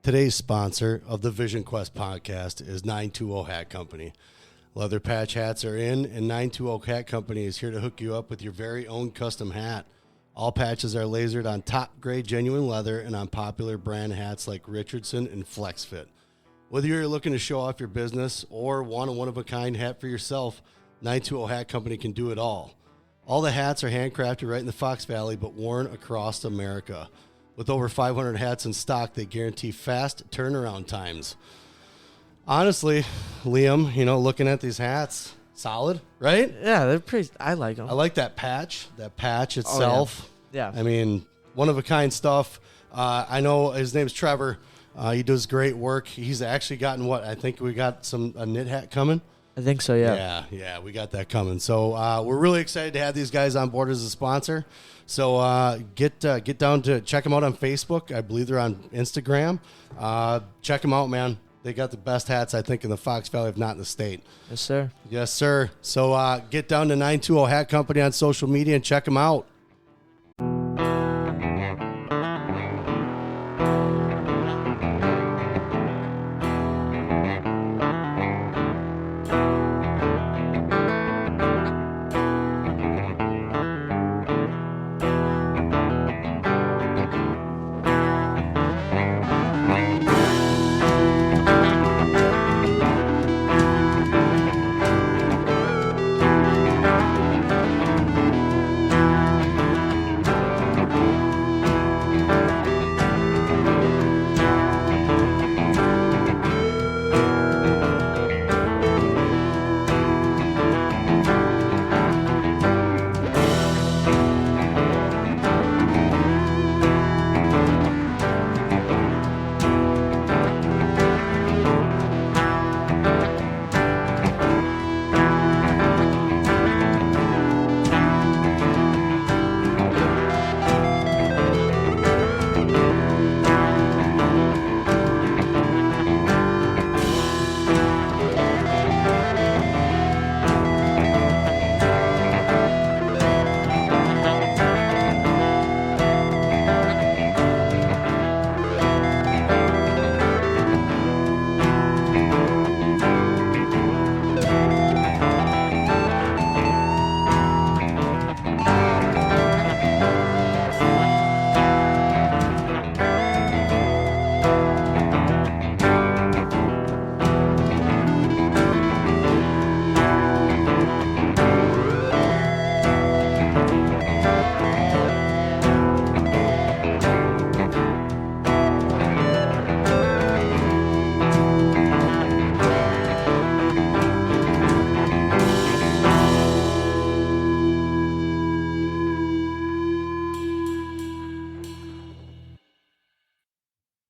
Today's sponsor of the Vision Quest podcast is 920 Hat Company. Leather patch hats are in, and 920 Hat Company is here to hook you up with your very own custom hat. All patches are lasered on top-grade genuine leather and on popular brand hats like Richardson and FlexFit. Whether you're looking to show off your business or want a one-of-a-kind hat for yourself, 920 Hat Company can do it all. All the hats are handcrafted right in the Fox Valley, but worn across America. With over 500 hats in stock, they guarantee fast turnaround times. Honestly, Liam, looking at these hats, solid, right? Yeah, they're pretty. I like them. I like that patch itself. Oh, yeah. I mean, one-of-a-kind stuff. I know his name's Trevor. He does great work. He's actually gotten I think we got a knit hat coming. I think so, yeah. Yeah, we got that coming. So we're really excited to have these guys on board as a sponsor. So get down to check them out on Facebook. I believe they're on Instagram. Check them out, man. They got the best hats, I think, in the Fox Valley, if not in the state. Yes, sir. Yes, sir. So get down to 920 Hat Company on social media and check them out.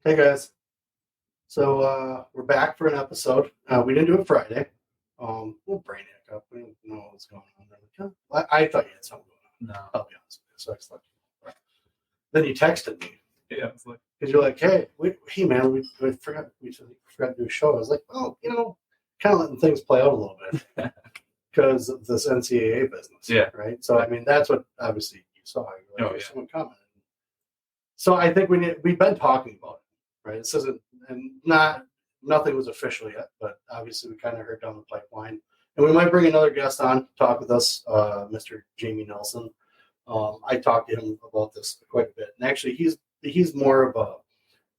Hey guys, so we're back for an episode. We didn't do it Friday. Little brain hiccup. We didn't know what was going on there. I thought you had something going on. No, I'll be honest with you. So I just let you know. Then you texted me. Yeah, it's like, because you're like, hey man, we forgot to do a show. I was like, oh, kind of letting things play out a little bit because of this NCAA business. Yeah. Right. So I mean, that's what obviously you saw. You're like, someone coming. So I think we've been talking about it. Right. This isn't, and nothing was official yet, but obviously we kind of heard down the pipeline, and we might bring another guest on to talk with us, Mr. Jamie Nelson. I talked to him about this quite a bit, and actually he's more of a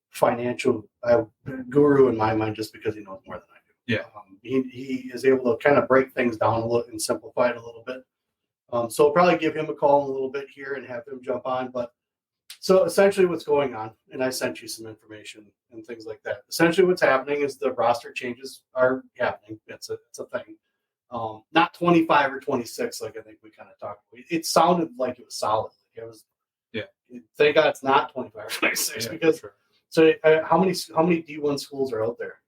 financial guru in my mind, just because he knows more than I do. Yeah. He is able to kind of break things down a little and simplify it a little bit. So I'll probably give him a call in a little bit here and have him jump on, but. So essentially what's going on, and I sent you some information and things like that. Essentially what's happening is the roster changes are happening. It's a thing. Not 25 or 26 like I think we kind of talked about. It sounded like it was solid. Like it was. Yeah. Thank God it's not 25 or 26 because. Sure. So how many D1 schools are out there?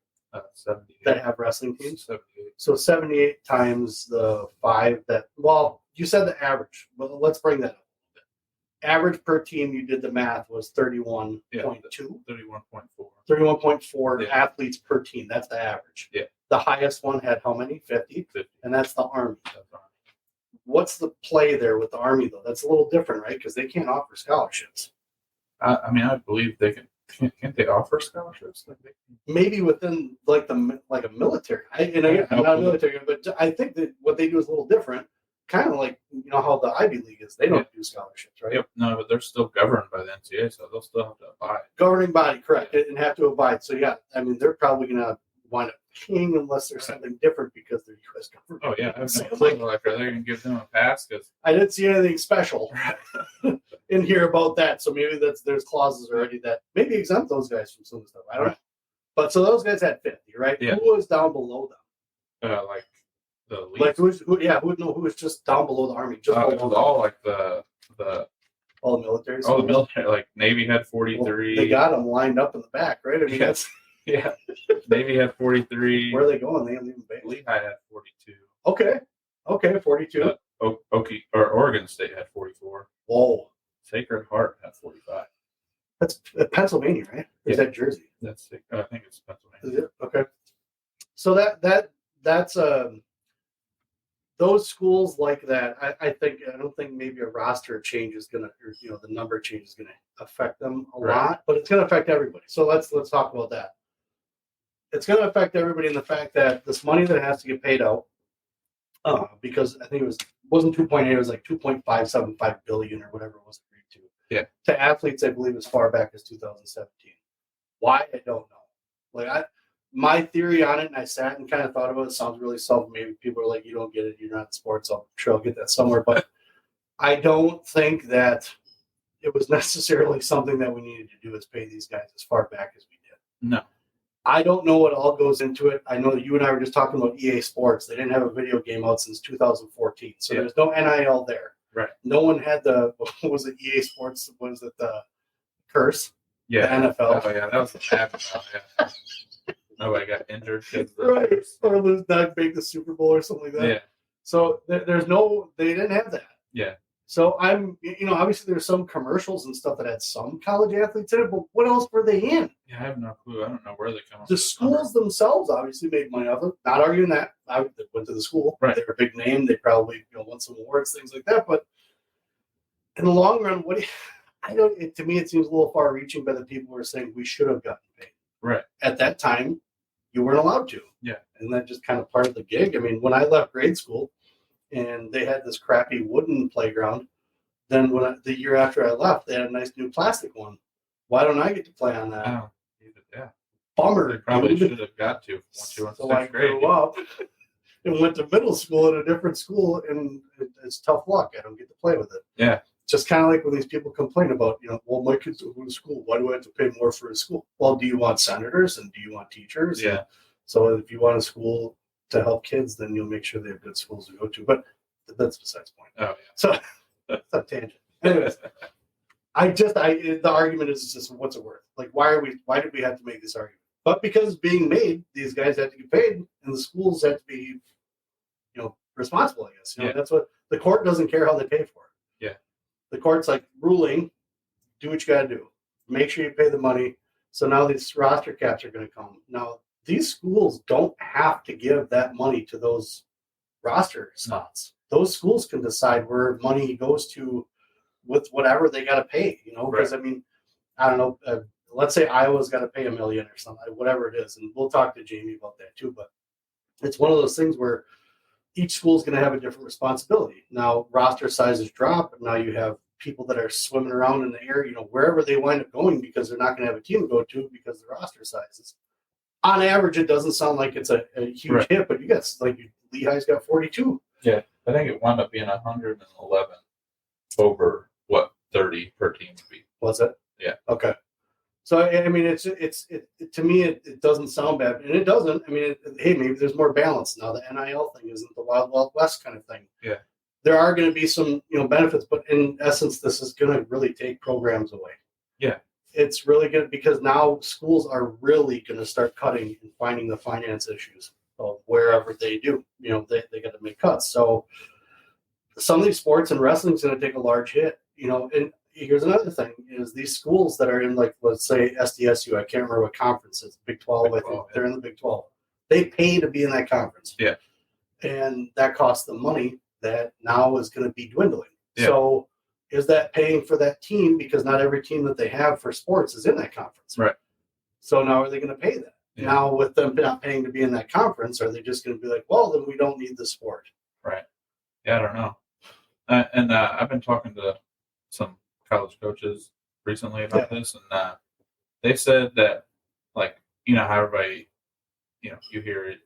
78. That have wrestling teams. 78. So 78 times the 5 that. Well, you said the average. Well, let's bring that up. Average per team, you did the math, was 31.2. 31.4. 31.4 athletes per team. That's the average. Yeah. The highest one had how many? 50. And that's the Army. What's the play there with the Army, though? That's a little different, right? Because they can't offer scholarships. I believe they can Can't they offer scholarships? Maybe within like a military. I'm not a military guy, but I think that what they do is a little different. Kind of like how the Ivy League is. They don't do scholarships, right? Yep. No, but they're still governed by the NCAA, so they'll still have to abide. Governing body, correct, and have to abide. So yeah, I mean they're probably gonna wind up paying unless there's something different because they're U.S. government. Oh yeah, I have no clue. Like, are they gonna give them a pass? Because I didn't see anything special in here about that. So maybe there's clauses already that maybe exempt those guys from some of the stuff. I don't know. But so those guys had 50, right? Yeah. Who was down below them? Like the league. Like who was just down below the Army? Just it was all like the all the military. All the military, like Navy had 43. Well, they got them lined up in the back, right? I mean, that's yeah. Navy had 43. Where are they going? They haven't even base. Lehigh had 42. Okay, 42. Oregon State had 44. Whoa. Sacred Heart had 45. That's Pennsylvania, right? Or is that Jersey? I think it's Pennsylvania. Is it? Okay. So that's those schools like that. I don't think maybe a roster change is gonna, or the number change is gonna affect them a lot, but it's gonna affect everybody. So let's talk about that. It's gonna affect everybody in the fact that this money that has to get paid out, because I think wasn't 2.8, it was like 2.575 billion or whatever it was agreed to. Yeah. To athletes, I believe as far back as 2017. Why? I don't know. My theory on it, and I sat and kind of thought about it, sounds really self. Maybe people are like, you don't get it, you're not in sports. I'm sure I'll get that somewhere. But I don't think that it was necessarily something that we needed to do is pay these guys as far back as we did. No. I don't know what all goes into it. I know that you and I were just talking about EA Sports. They didn't have a video game out since 2014. So there's no NIL there. Right. No one had what was it, EA Sports? Was it the curse? Yeah. The NFL. Oh, yeah. That was the happen. Yeah. Nobody got injured. Right. Or lose not make the Super Bowl or something like that. Yeah. So they didn't have that. Yeah. So obviously there's some commercials and stuff that had some college athletes in it, but what else were they in? Yeah, I have no clue. I don't know where they come from. The schools themselves obviously made money off it. Not arguing that. I went to the school. Right. They're a big name. They probably won some awards, things like that. But in the long run, to me, it seems a little far reaching by the people who are saying we should have gotten paid. Right. At that time, you weren't allowed to. Yeah. And that just kind of part of the gig. I mean, when I left grade school and they had this crappy wooden playground, then the year after I left, they had a nice new plastic one. Why don't I get to play on that? Oh, yeah. Bummer. They probably should have got to once you went to sixth grade. Grew up and went to middle school at a different school, and it's tough luck. I don't get to play with it. Yeah. Just kind of like when these people complain about, well, my kids don't go to school. Why do I have to pay more for a school? Well, do you want senators and do you want teachers? Yeah. And so if you want a school to help kids, then you'll make sure they have good schools to go to. But that's besides the point. Oh, yeah. So that's a tangent. Anyways, the argument is just what's it worth? Like, why did we have to make this argument? But because it's being made, these guys had to get paid, and the schools had to be, responsible. I guess that's what the court doesn't care how they pay for it. Yeah, the court's like ruling, do what you got to do, make sure you pay the money. So now these roster caps are going to come. Now these schools don't have to give that money to those roster spots. Those schools can decide where money goes to with whatever they got to pay, because right. I mean, I don't know, let's say Iowa's got to pay $1 million or something, whatever it is. And we'll talk to Jamie about that too, but it's one of those things where each school is going to have a different responsibility. Now roster sizes drop, and now you have people that are swimming around in the air, wherever they wind up going, because they're not going to have a team to go to because the roster sizes. On average, it doesn't sound like it's a huge right. hit, but you got Lehigh's got 42. Yeah, I think it wound up being 111 over 30 per team would be. Was it? Yeah. Okay. So I mean, it's to me it doesn't sound bad, and it doesn't. I mean, hey, maybe there's more balance now. The NIL thing isn't the Wild Wild West kind of thing. Yeah. There are going to be some benefits, but in essence, this is going to really take programs away. Yeah. It's really good because now schools are really going to start cutting and finding the finance issues of wherever they do. They got to make cuts. So some of these sports, and wrestling's going to take a large hit. And here's another thing: is these schools that are in, like, let's say SDSU, I can't remember what conference it's, Big 12. I think they're in the Big 12. They pay to be in that conference. Yeah. And that costs them money that now is going to be dwindling. Yeah. So is that paying for that team? Because not every team that they have for sports is in that conference. Right. So now are they going to pay that? Yeah. Now with them not paying to be in that conference, are they just going to be like, well, then we don't need the sport? Right. Yeah, I don't know. And I've been talking to some college coaches recently about this, and they said that, like, how everybody, you hear it.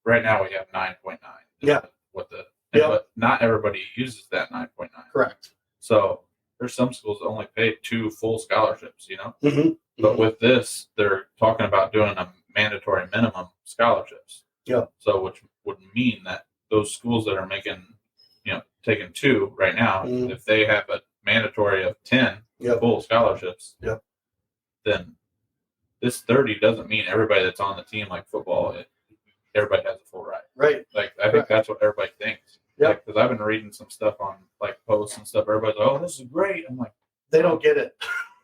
Right now we have 9.9. Yeah. But not everybody uses that 9.9. Correct. So there's some schools that only pay 2 full scholarships, Mm-hmm. But with this, they're talking about doing a mandatory minimum scholarships. Yeah. So which would mean that those schools that are making, taking 2 right now, if they have a mandatory of 10 full scholarships, then this 30 doesn't mean everybody that's on the team, like football, everybody has a full ride. Right. Like, I think that's what everybody thinks. Yeah. Because I've been reading some stuff on, like, posts and stuff. Everybody's like, oh, this is great. I'm like, they don't get it.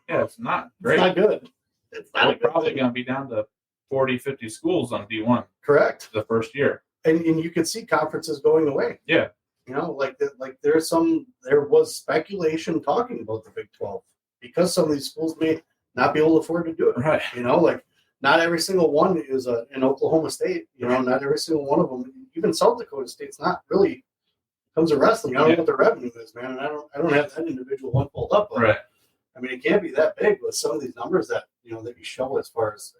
Yeah, it's not great. It's not good. It's not We're probably going to be down to 40, 50 schools on D1. Correct. The first year. And you can see conferences going away. Yeah. There was speculation talking about the Big 12 because some of these schools may not be able to afford to do it. Right. Not every single one is in Oklahoma State. Not every single one of them. Even South Dakota State's not really comes to wrestling. I don't know what the revenue is, man. And I don't have that individual one pulled up. But, right. I mean, it can't be that big with some of these numbers that that you show as far as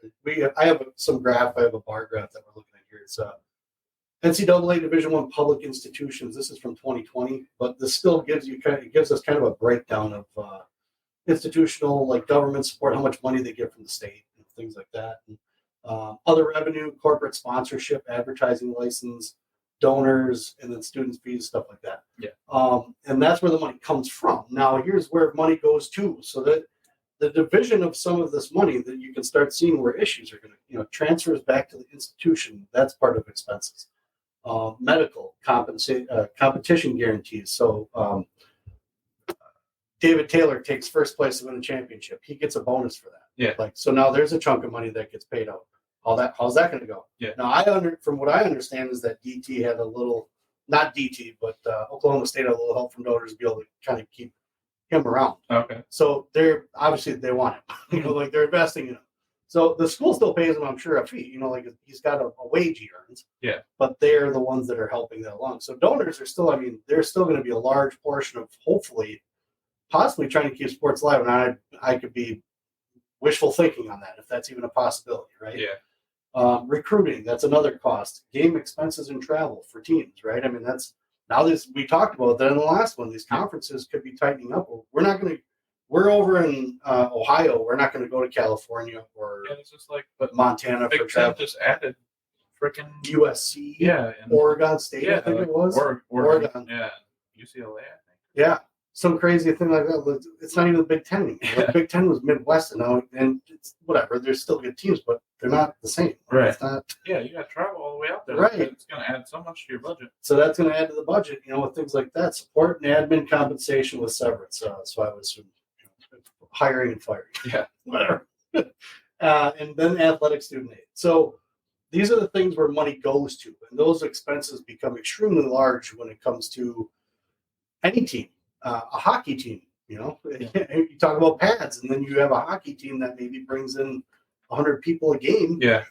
I have some graph. I have a bar graph that we're looking at here. It's NCAA Division I public institutions. This is from 2020, but this still gives us kind of a breakdown of institutional, like, government support, how much money they get from the state, and things like that. And, other revenue, corporate sponsorship, advertising license, donors, and then students' fees, stuff like that. Yeah. And that's where the money comes from. Now, here's where money goes to, so that the division of some of this money that you can start seeing where issues are going to, transfers back to the institution. That's part of expenses. Medical competition guarantees. So David Taylor takes first place to win a championship. He gets a bonus for that. Yeah. So now there's a chunk of money that gets paid out. How's that going to go? Yeah. Now from what I understand is that DT had a little, not DT, but Oklahoma State had a little help from donors to be able to kind of keep him around. Okay. So they're obviously they want him. Like, they're investing in him. So the school still pays him, I'm sure, a fee. Like, he's got a wage he earns. Yeah. But they're the ones that are helping that along. So donors are still, there's still going to be a large portion of hopefully, possibly trying to keep sports alive. And I could be wishful thinking on that, if that's even a possibility, right? Yeah. Recruiting, that's another cost. Game expenses and travel for teams, right? We talked about that in the last one. These conferences could be tightening up. We're over in Ohio. We're not going to go to California or it's just like Montana for travel. Just added freaking USC, and Oregon State, I think it was. Oregon. Yeah, UCLA, I think. Yeah, some crazy thing like that. It's not even the Big Ten anymore. The Big Ten was Midwest now, and it's whatever. There's still good teams, but they're not the same. Right. It's not. Yeah, you got to travel all the way out there. Right. It's going to add so much to your budget. So that's going to add to the budget, with things like that. Support and admin compensation with severance. So I would assume hiring and firing. Yeah. Whatever. And then athletic student aid. So these are the things where money goes to, and those expenses become extremely large when it comes to any team, a hockey team. You talk about pads, and then you have a hockey team that maybe brings in 100 people a game. Yeah,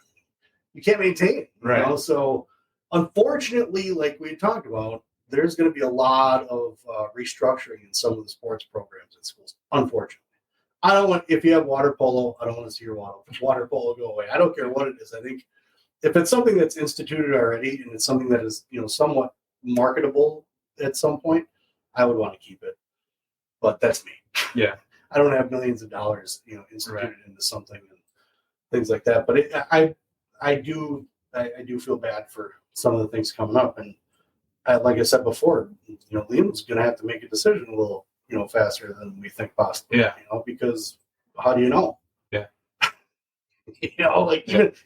you can't maintain it. Right. So unfortunately, like we talked about, there's going to be a lot of restructuring in some of the sports programs in schools. Unfortunately. If you have water polo, I don't want to see your water polo go away. I don't care what it is. I think if it's something that's instituted already and it's something that is, somewhat marketable at some point, I would want to keep it. But that's me. Yeah. I don't have millions of dollars, instituted into something and things like that. But I do feel bad for some of the things coming up. And like I said before, Liam's going to have to make a decision a little, faster than we think possible. Yeah. Because how do you know? Yeah.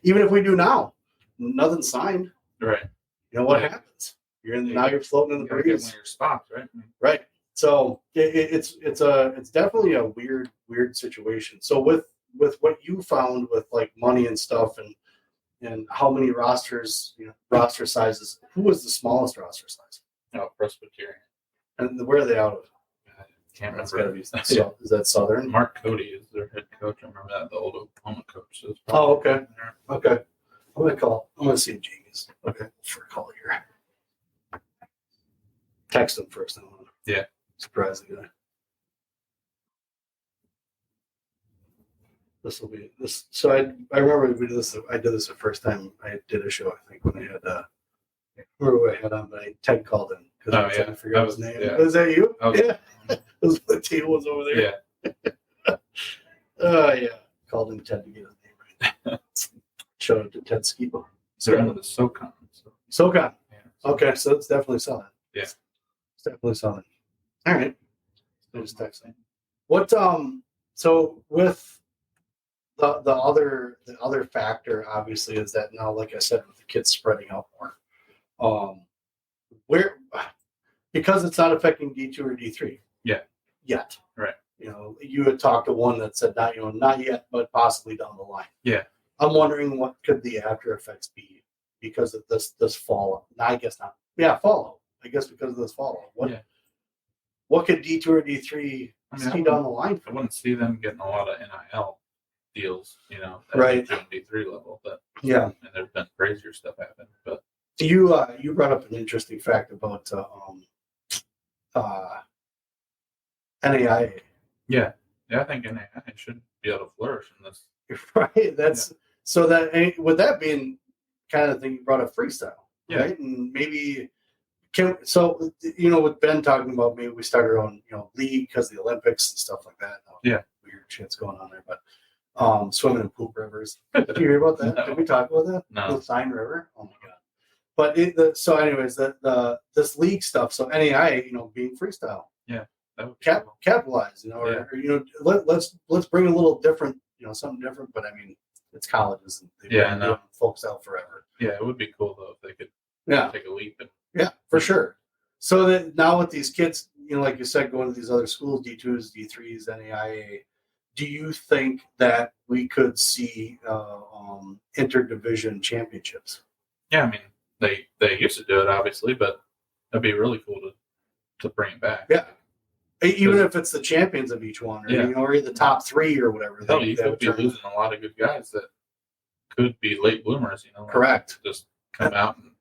Even if we do now, nothing's signed. Right. What happens? You're floating in the breeze. Get one of your spots, right? Right. So it's definitely a weird situation. So with what you found with like money and stuff and how many rosters, roster sizes, who was the smallest roster size? No, Presbyterian. And where are they out of? Can't That's remember. gotta be. Is that Southern? Mark Cody is their head coach. I remember that, the old Oklahoma coach. So it's Oh, probably okay. Okay. I'm gonna see if Jamie's okay for a call here. Text him first. I want to Yeah. surprise the guy. This will be this. So I remember we did this. I did this the first time I did a show. I think when I had who I had on, but Ted called in because I was trying to figure out his name. Yeah. Was that you? Yeah. The table was over there. Yeah. Yeah. Called in Ted to get his name right. Showed it to Ted Skibo. So under the SoCon. SoCon. Yeah. Okay, so it's definitely Southern. Yeah. It's definitely Southern. All right. I just texted. What so with the other factor obviously is that now, like I said, with the kids spreading out more. Where because it's not affecting D2 or D3. Yeah. Yet. Right. You had talked to one that said not yet, but possibly down the line. Yeah. I'm wondering what could the after effects be because of this fallout. No, I guess not. Yeah, fallout. I guess because of this fallout. What could D2 or D3 see down the line? I wouldn't see them getting a lot of NIL deals, at Right. D2 and D3 level, but yeah, and there's been crazier stuff happen. But you brought up an interesting fact about NAIA. Yeah, I think NAIA should be able to flourish in this. Right. That's so that with that being kind of thing, you brought up freestyle, right? And maybe with Ben talking about maybe we start our own league because of the Olympics and stuff like that. Yeah, weird shit's going on there, but swimming in poop rivers. Did you hear about that? No. Did we talk about that? No. The Sign River. Oh my god. But so anyways, this league stuff. So NAIA, being freestyle. Yeah. That would cool. Capitalize, or let's bring a little different, something different. But I mean, it's colleges and they've been folks out forever. Yeah, it would be cool though if they could take a leap. Yeah, for sure. So that now with these kids, like you said, going to these other schools, D2s, D3s, NAIA, do you think that we could see interdivision championships? Yeah, I mean they used to do it obviously, but that'd be really cool to bring it back. Yeah. Even if it's the champions of each one, or the top three or whatever. You could be losing a lot of good guys that could be late bloomers. Correct. Just come out and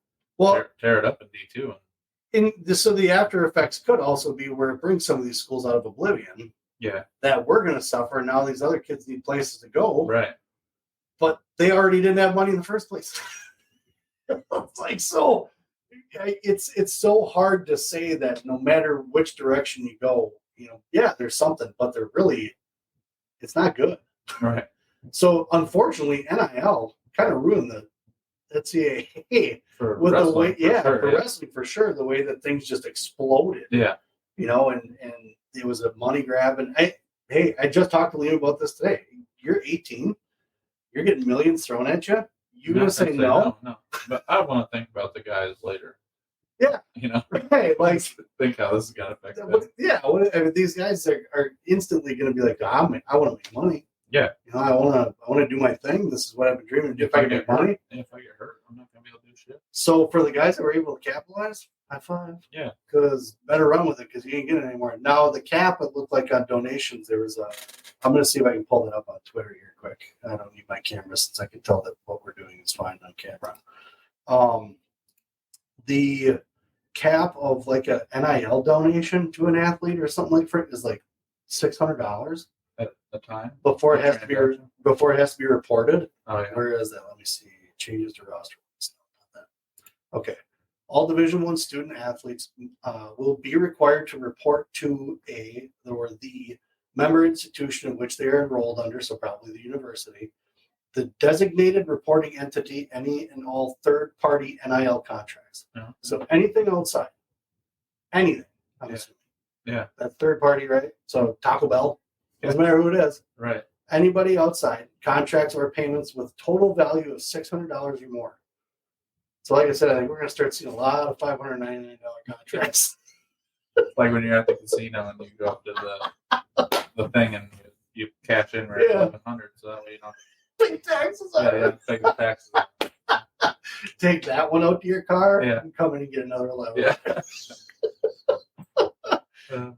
tear it up in D2. So the after effects could also be where it brings some of these schools out of oblivion. Yeah. That we're going to suffer. Now these other kids need places to go. Right. But they already didn't have money in the first place. It's like so. It's so hard to say that no matter which direction you go, there's something, but it's not good. Right. So unfortunately, NIL kind of ruined the NCAA with the way, wrestling for sure. The way that things just exploded. Yeah. And it was a money grab. And I just talked to Liam about this today. You're 18. You're getting millions thrown at you. You gonna say no? No. But I want to think about the guys later. Yeah. Right. Like think how this is gonna affect them. Yeah. These guys are instantly gonna be like, I want to make money. Yeah. I want to do my thing. This is what I've been dreaming to do. If I can make money. If I get hurt, I'm not gonna be able to do shit. So for the guys that were able to capitalize, high five. Yeah. Because better run with it because you ain't getting it anymore. Now the cap, it looked like on donations there was I'm gonna see if I can pull that up on Twitter here quick. I don't need my camera since I can tell that what we're doing is fine on camera. The cap of like a NIL donation to an athlete or something like that is like $600 at a time before it has to be reported. Oh, yeah. Where is that? Let me see. Changes to roster. Okay. All Division I student athletes will be required to report to the member institution in which they are enrolled under, so probably the university, the designated reporting entity, any and all third-party NIL contracts. Yeah. So anything outside, anything, I'm assuming. Yeah. That's third-party, right? So Taco Bell, doesn't matter who it is. Right. Anybody outside, contracts or payments with total value of $600 or more. So like I said, I think we're going to start seeing a lot of $599 contracts. Like when you're at the casino and you go up to the thing and you cash in right at $1,100, so that way you don't pay taxes on it. Take the taxes. Take that one out to your car and come in and get another 11. Yeah.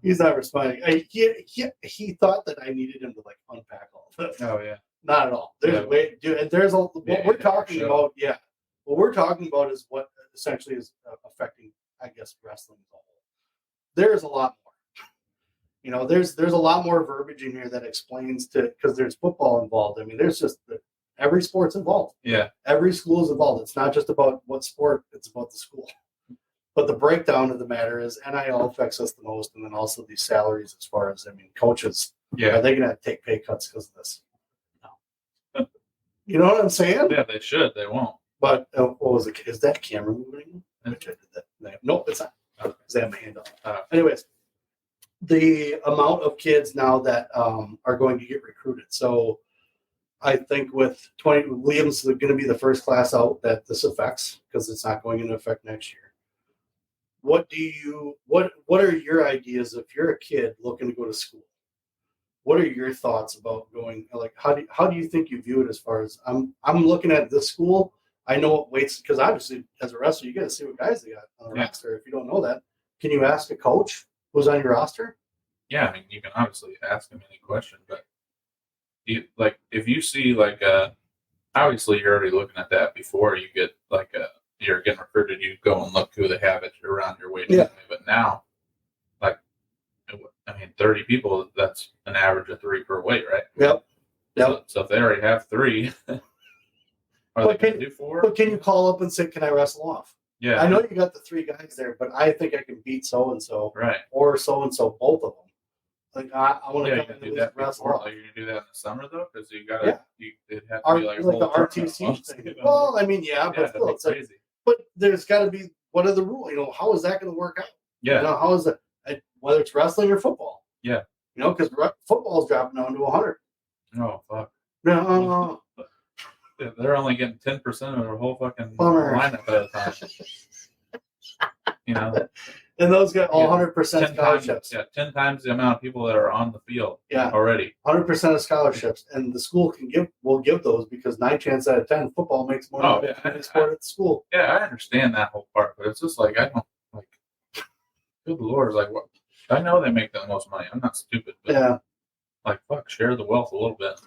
He's not responding. He thought that I needed him to like unpack all of it. Oh yeah. Not at all. There's dude, and there's what we're talking about. Yeah, what we're talking about is what essentially is affecting, I guess, wrestling as a whole. There's a lot more. You know, there's a lot more verbiage in here that explains because there's football involved. I mean, there's just every sport's involved. Yeah. Every school is involved. It's not just about what sport, it's about the school. But the breakdown of the matter is NIL affects us the most, and then also these salaries as far as, I mean, coaches, are they going to take pay cuts because of this? No. You know what I'm saying? Yeah, they should. They won't. But what was it? Is that camera moving? Which I did that. Nope, it's not. Because they have my hand up. Anyways, the amount of kids now that are going to get recruited. So I think with Liam's going to be the first class out that this affects because it's not going into effect next year. What are your ideas if you're a kid looking to go to school? What are your thoughts about going? Like, how do you think you view it as far as I'm looking at this school? I know what weights, because obviously as a wrestler, you got to see what guys they got on the roster. If you don't know that, can you ask a coach who's on your roster? Yeah, I mean, you can obviously ask them any question, but if you see obviously you're already looking at that before you get you're getting recruited. You go and look who they have around your weight. Yeah. But now, 30 people, that's an average of 3 per weight, right? Yep. So if they already have 3, are they going to do 4? But can you call up and say, can I wrestle off? Yeah. I know you got the 3 guys there, but I think I can beat so-and-so. Right. Or so-and-so, both of them. Like, I want to come do that wrestle before. off. Like, you can do that in the summer, though? Because you got to, it has to be like the RTC thing. Well, I mean, but still, it's crazy. But there's got to be, what are the rules? You know, how is that going to work out? Yeah. You know, how is it, whether it's wrestling or football? Yeah. You know, because football's dropping down to 100. Oh, fuck. No. They're only getting 10% of their whole fucking lineup at a time. You know? And those get all 100% scholarships. 10 times the amount of people that are on the field already. 100% of scholarships. And the school will give those because 9 chances out of 10, football makes more than any sport at the school. Yeah, I understand that whole part, but it's just I don't, good Lord, what? I know they make the most money. I'm not stupid, but fuck, share the wealth a little bit.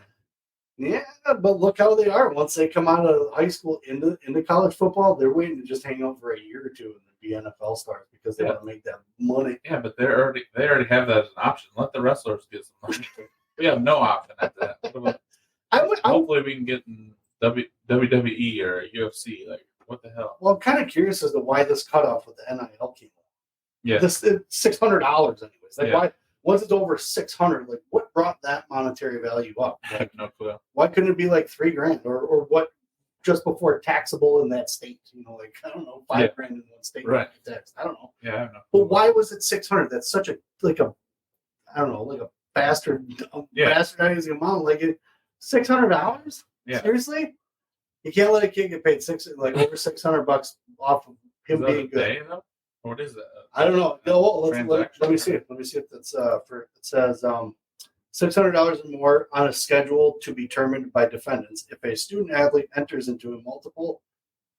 Yeah, but look how they are. Once they come out of high school into college football, they're waiting to just hang out for a year or two and be NFL stars because they want to make that money. Yeah, but they already have that as an option. Let the wrestlers get some money. We have no option at that. Hopefully we can get in WWE or UFC. What the hell? Well, I'm kind of curious as to why this cutoff with the NIL came up. Yeah, this $600 anyways. Why? Once it's over 600, what brought that monetary value up? I have no clue. Why couldn't it be $3,000 or what? Just before taxable in that state, I don't know, $5,000 in one state, right? Tax. I don't know. Yeah, I don't know. But why was it 600? That's such a I don't know, a bastardizing amount. $600? Yeah. Seriously? You can't let a kid get paid over $600 off of him being good. Day, though? What is that? I don't know. No, let me see it. Let me see if that's it says $600 or more on a schedule to be determined by defendants. If a student athlete enters into multiple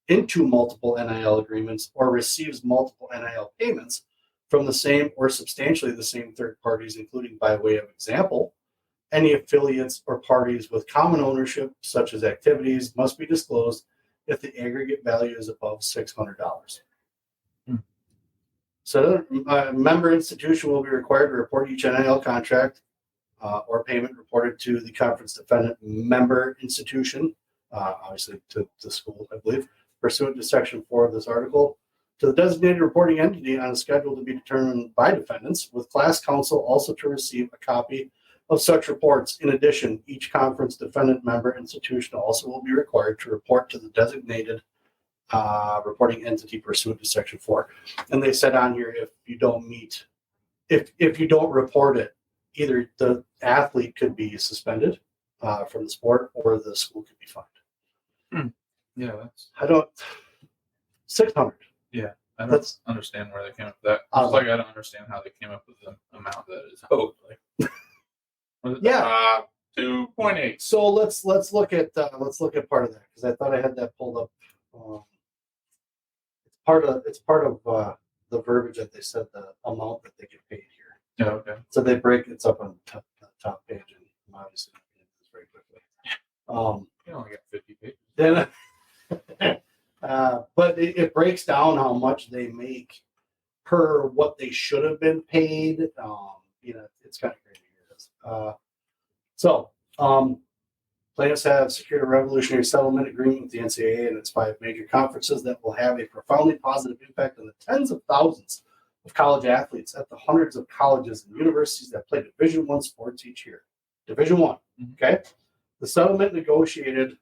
NIL agreements or receives multiple NIL payments from the same or substantially the same third parties, including by way of example, any affiliates or parties with common ownership, such as activities, must be disclosed if the aggregate value is above $600. So a member institution will be required to report each NIL contract or payment reported to the conference defendant member institution, obviously to the school, I believe, pursuant to Section 4 of this article, to the designated reporting entity on a schedule to be determined by defendants, with class counsel also to receive a copy of such reports. In addition, each conference defendant member institution also will be required to report to the designated reporting entity pursuant to Section 4. And they said on here, if you don't report it, either the athlete could be suspended from the sport or the school could be fined. Yeah, 600. Yeah, I don't understand where they came up with that. I don't understand how they came up with the amount that is owed. 2.8. So let's look at part of that because I thought I had that pulled up. It's part of the verbiage that they said the amount that they get paid here. Oh, okay. So they break it's up on the top page, and I'm obviously not getting this very quickly. You only got 50 pages. Then, but it breaks down how much they make per what they should have been paid. It's kind of crazy. Plaintiffs have secured a revolutionary settlement agreement with the NCAA and its 5 major conferences that will have a profoundly positive impact on the tens of thousands of college athletes at the hundreds of colleges and universities that play Division I sports each year. Division I, okay? The settlement negotiated,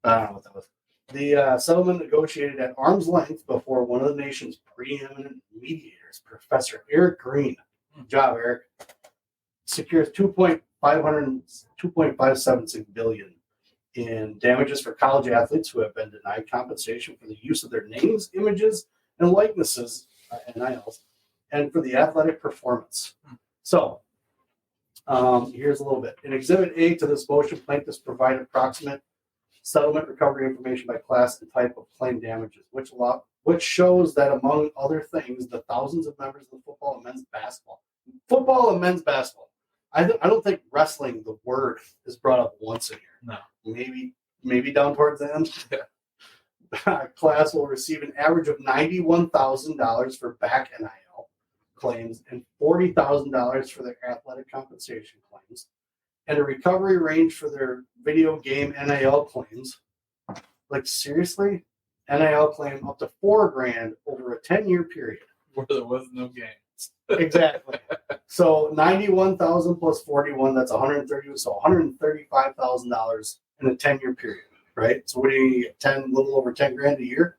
I don't know what that was. The settlement negotiated at arm's length before one of the nation's preeminent mediators, Professor Eric Green. Good job, Eric. Secures $2.576 billion in damages for college athletes who have been denied compensation for the use of their names, images, and likenesses, NILs, and for the athletic performance. So, here's a little bit. In Exhibit A to this motion, plaintiffs provide approximate settlement recovery information by class and type of claim damages, which shows that, among other things, the thousands of members of the football and men's basketball. I don't think wrestling, the word, is brought up once in here. No. Maybe down towards the end. Yeah. Class will receive an average of $91,000 for back NIL claims and $40,000 for their athletic compensation claims, and a recovery range for their video game NIL claims. Like, seriously? NIL claim up to $4,000 over a 10-year period. Where there was no game. Exactly. So 91,000 plus 41, that's 130. So $135,000 in a 10-year period, right? So what do you get? A little over $10,000 a year.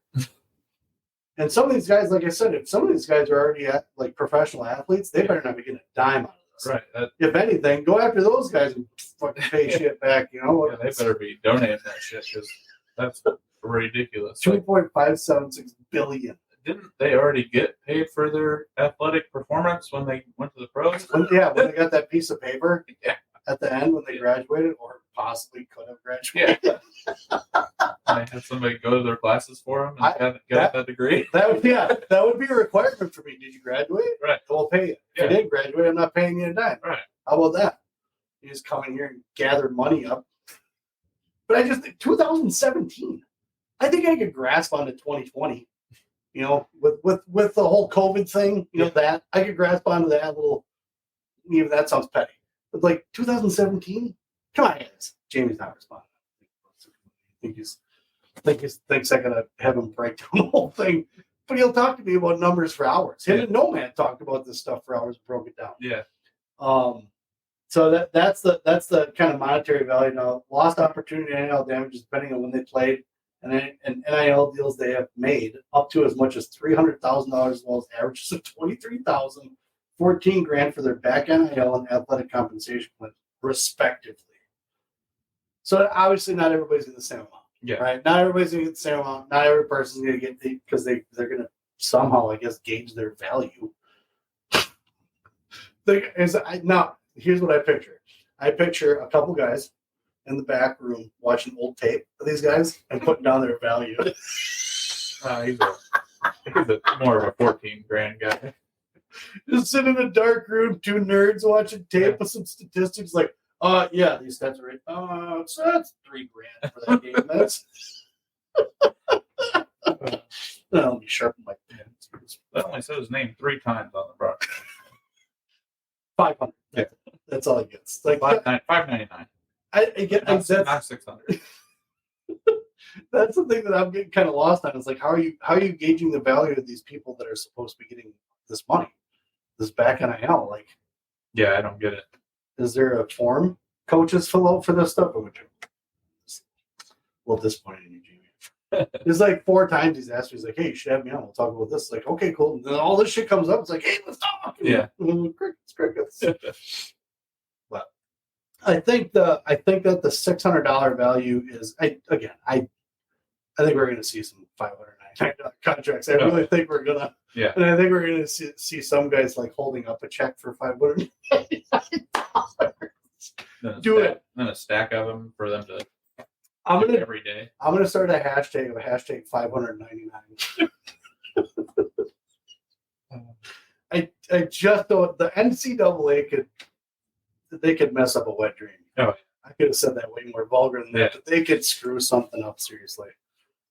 And some of these guys, like I said, if some of these guys are already like professional athletes, they better not be getting a dime out of this. Right. If anything, go after those guys and fucking pay shit back. You know, they better be donating that shit because that's ridiculous. $2.576 billion. Didn't they already get paid for their athletic performance when they went to the pros? When they got that piece of paper at the end when they graduated, or possibly could have graduated. Yeah. They had somebody go to their classes for them and get that degree. That would be a requirement for me. Did you graduate? Right. I'll pay you. If you didn't graduate, I'm not paying you a dime. Right. How about that? You just come in here and gather money up. But I just think 2017. I think I could grasp onto 2020. You know, with the whole COVID thing, that I could grasp onto that a little. Even that sounds petty, but like 2017, come on, guys. Jamie's not responding. I think he thinks I gotta have him break down the whole thing, but he'll talk to me about numbers for hours. Him and Nomad talked about this stuff for hours, broke it down. Yeah. So that's the kind of monetary value. Now, lost opportunity NIL damages depending on when they played. And NIL deals they have made up to as much as $300,000, as well as averages of $23,000, $14,000 for their back NIL and athletic compensation plans, respectively. So obviously, not everybody's getting the same amount, right? Not everybody's going to get the same amount. Not every person's going to get because they're going to somehow, I guess, gauge their value. Now, here's what I picture. I picture a couple guys in the back room watching old tape of these guys and putting down their value. He's more of a $14,000 guy. Just sitting in a dark room, 2 nerds watching tape with some statistics like, these stats are right. So that's $3,000 for that game. That's let me sharpen my pen. That only said his name 3 times on the broadcast. 500. Yeah. That's all he gets. Like $5.99. I get not $600. That's the thing that I'm getting kind of lost on. Is like, how are you gauging the value of these people that are supposed to be getting this money, this back NIL? Like, yeah, I don't get it. Is there a form coaches fill out for this stuff? A little disappointed in you, Jamie. It's like 4 times he's asked me. He's like, "Hey, you should have me on. We'll talk about this." It's like, okay, cool. And then all this shit comes up. It's like, "Hey, let's talk." Yeah. Crickets. But I think that the $600 value is. I think we're going to see some $599 contracts. I really think we're gonna. Yeah. And I think we're going to see some guys like holding up a check for $599. Do it. Then a stack of them for them to. Every day. I'm gonna start a hashtag 599. I just don't. The NCAA could mess up a wet dream. Oh, I could have said that way more vulgar than that, but they could screw something up seriously.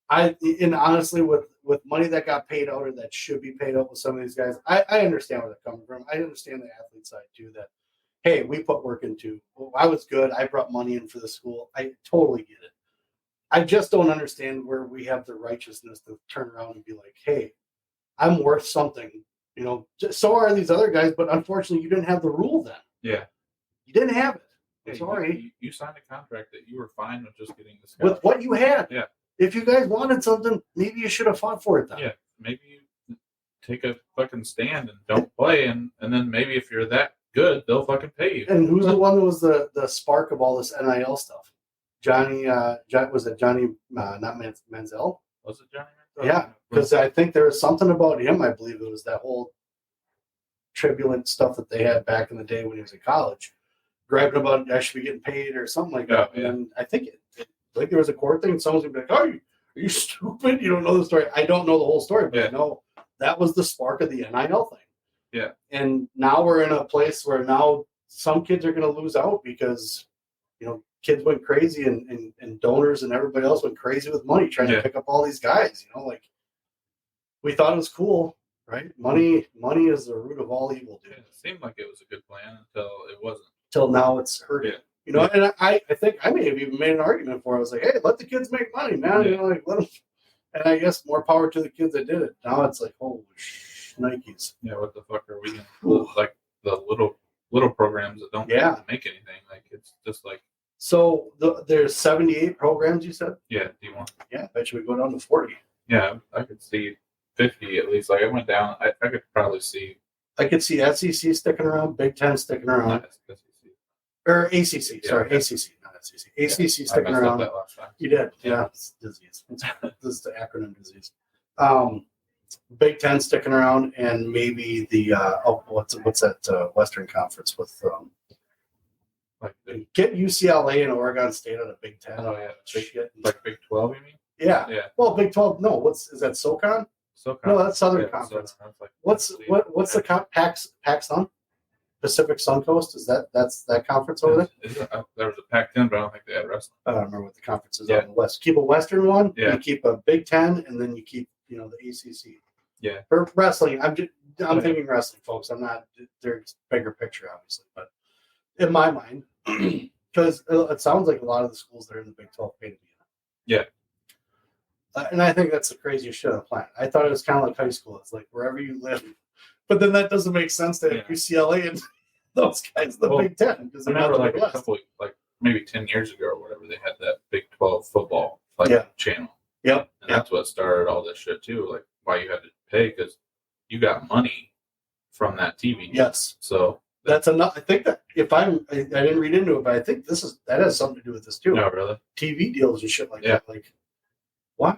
And honestly, with money that got paid out or that should be paid out with some of these guys, I understand where they're coming from. I understand the athlete side too. That hey, we put work into. Well, I was good. I brought money in for the school. I totally get it. I just don't understand where we have the righteousness to turn around and be like, hey, I'm worth something. You know, so are these other guys, but unfortunately, you didn't have the rule then. Yeah, you didn't have it. Yeah, sorry. You signed a contract that you were fine with just getting this with what you had. Yeah. If you guys wanted something, maybe you should have fought for it then. Yeah. Maybe you take a fucking stand and don't play, and then maybe if you're that good, they'll fucking pay you. And who's the one that was the spark of all this NIL stuff? Johnny, was it Johnny, not Manziel? Was it Johnny Manziel? Yeah, because I think there was something about him. I believe it was that whole turbulent stuff that they had back in the day when he was in college. Griping about I should be getting paid or something like that. Yeah. And I think like there was a court thing. Someone's gonna be like, "Oh, are you stupid? You don't know the story." I don't know the whole story, but I know that was the spark of the NIL thing. Yeah. And now we're in a place where now some kids are gonna lose out because kids went crazy and donors and everybody else went crazy with money trying to pick up all these guys. Like we thought it was cool, right? Money is the root of all evil, dude. Yeah, it seemed like it was a good plan until it wasn't. Till now it's hurting. Yeah. And I think I may have even made an argument for it. I was like, hey, let the kids make money, man. Yeah. Like let them. And I guess more power to the kids that did it. Now it's like, holy Nikes. Yeah, what the fuck are we in? Like the little programs that don't make anything. Like it's just like. So there's 78 programs, you said? Yeah, D1. Yeah, I bet you we go down to 40. Yeah, I could see 50 at least. Like I went down, I could probably see. I could see SEC sticking around, Big Ten sticking around. Not SEC. Or ACC, sorry, ACC, not SEC. ACC sticking around. That last time. You did, yeah. It's disease. This is the acronym disease. Big Ten sticking around, and maybe the what's that Western Conference with get UCLA and Oregon State out of Big Ten. Oh yeah, like Big 12, you mean? Yeah. Yeah. Well, Big 12. No, is that SoCon? SoCon. No, that's Southern Conference. What's the Pac Sun? Pacific Suncoast, that's that conference over there? There was a Pac-10, but I don't think they had wrestling. I don't remember what the conference is on the West. Keep a Western one, you keep a Big Ten, and then you keep the ACC. Yeah. For wrestling, I'm thinking wrestling, folks. I'm not. There's bigger picture, obviously, but in my mind, because it sounds like a lot of the schools that are in the Big 12 pay to be in it. Yeah. And I think that's the craziest shit on the planet. I thought it was kind of like high school. It's like wherever you live. But then that doesn't make sense to UCLA and those guys, the Big Ten. Because I remember like a couple, like maybe 10 years ago or whatever, they had that Big 12 football channel. Yep. And that's what started all this shit too. Like why you had to pay because you got money from that TV. Yes. So that's enough. I think that I didn't read into it, but I think that has something to do with this too. No, really? TV deals and shit like that. Like, what?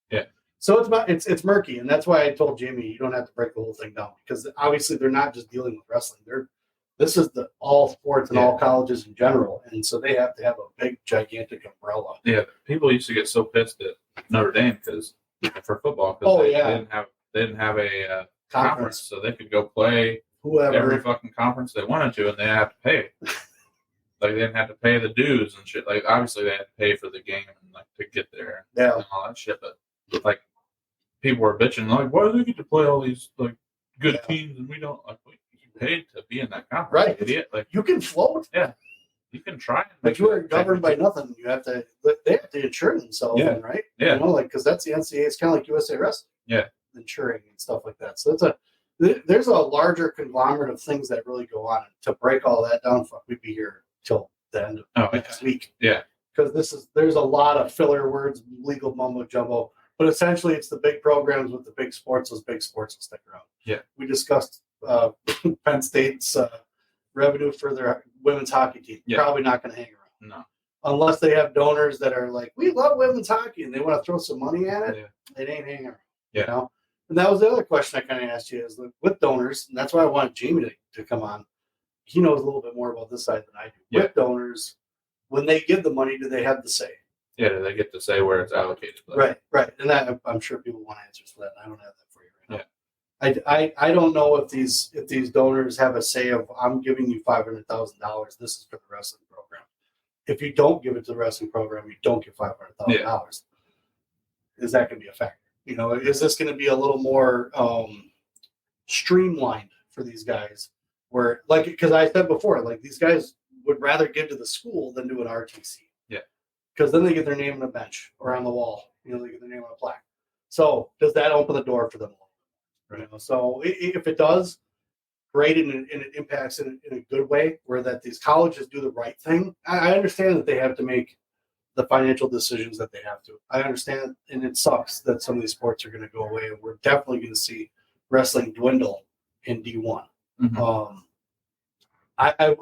Yeah. So it's murky, and that's why I told Jamie you don't have to break the whole thing down because obviously they're not just dealing with wrestling. This is all sports and all colleges in general, and so they have to have a big gigantic umbrella. Yeah, people used to get so pissed at Notre Dame for football because they didn't have a conference, so they could go play every fucking conference they wanted to, and they had to pay. Like they didn't have to pay the dues and shit. Like obviously they had to pay for the game and like to get there and all that shit, but like. People were bitching like, "Why do they get to play all these like good teams and we don't?" Like, you paid to be in that conference, right? Idiot! Like you can float, you can try, but you are governed by nothing. You have to. They have to insure themselves, right? Yeah, because that's the NCAA. It's kind of like USA Wrestling, insuring and stuff like that. So there's a larger conglomerate of things that really go on. And to break all that down, we'd be here till the end of next week. Yeah, because there's a lot of filler words, legal mumbo jumbo. But essentially, it's the big programs with the big sports. Those big sports will stick around. Yeah. We discussed Penn State's revenue for their women's hockey team. Yeah. Probably not going to hang around. No. Unless they have donors that are like, we love women's hockey, and they want to throw some money at it. It ain't hanging around. Yeah. And that was the other question I kind of asked you is with donors, and that's why I wanted Jamie to come on. He knows a little bit more about this side than I do. Yeah. With donors, when they give the money, do they have the say? Yeah, they get to say where it's allocated. Right. And that, I'm sure people want answers for that, and I don't have that for you right I don't know if these donors have a say of, I'm giving you $500,000. This is for the wrestling program. If you don't give it to the wrestling program, you don't get $500,000. Yeah. Is that going to be a factor? Is this going to be a little more streamlined for these guys? Where, like, because I said before, like, these guys would rather give to the school than do an RTC. Yeah. Because then they get their name on a bench or on the wall. They get their name on a plaque. So does that open the door for them? Right. So if it does, great, and it impacts in a good way, where that these colleges do the right thing. I understand that they have to make the financial decisions that they have to. I understand, and it sucks that some of these sports are going to go away, and we're definitely going to see wrestling dwindle in D1. Mm-hmm.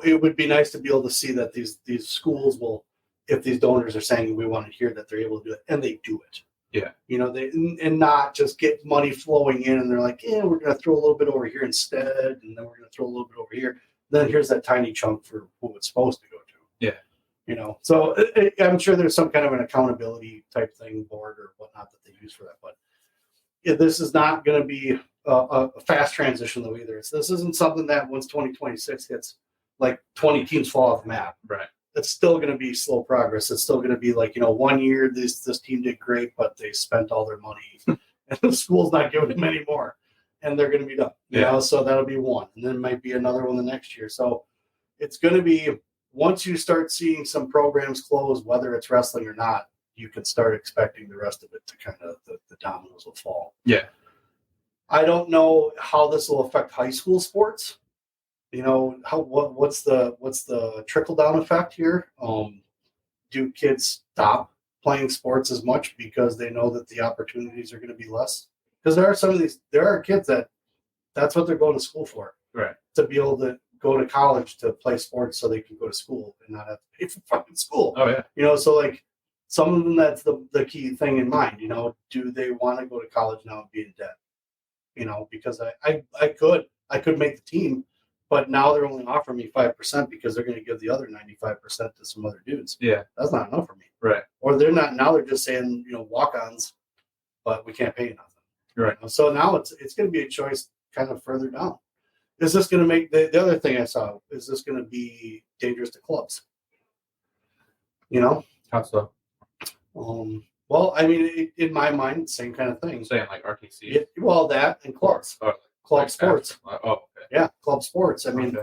It would be nice to be able to see that these schools will, if these donors are saying we want to hear, that they're able to do it, and they do it. Yeah. They and not just get money flowing in and they're like, yeah, we're going to throw a little bit over here instead, and then we're going to throw a little bit over here. Then here's that tiny chunk for who it's supposed to go to. Yeah. So I'm sure there's some kind of an accountability type thing, board or whatnot, that they use for that. But this is not going to be a fast transition though either. This isn't something that once 2026 hits, like 20 teams fall off the map. Right. It's still going to be slow progress. It's still going to be like, 1 year this team did great, but they spent all their money and the school's not giving them any more, and they're going to be done. So that'll be one, and then it might be another one the next year. So it's going to be, once you start seeing some programs close, whether it's wrestling or not, you can start expecting the rest of it to kind of, the dominoes will fall. Yeah. I don't know how this will affect high school sports. What's the trickle down effect here? Do kids stop playing sports as much because they know that the opportunities are going to be less? Because there are kids that's what they're going to school for, right? To be able to go to college to play sports so they can go to school and not have to pay for fucking school. Oh yeah. So like some of them, that's the key thing in mind. Do they want to go to college now and be in debt? Because I could make the team. But now they're only offering me 5% because they're going to give the other 95% to some other dudes. Yeah. That's not enough for me. Right. Or they're not, now they're just saying, walk-ons, but we can't pay you nothing. Right. So now it's going to be a choice kind of further down. Is this going to make, the other thing I saw, is this going to be dangerous to clubs? How so? Well, I mean, in my mind, same kind of thing. I'm saying like RTC. Yeah, well, that and clubs. Club like sports. Okay. Yeah, club sports. I mean,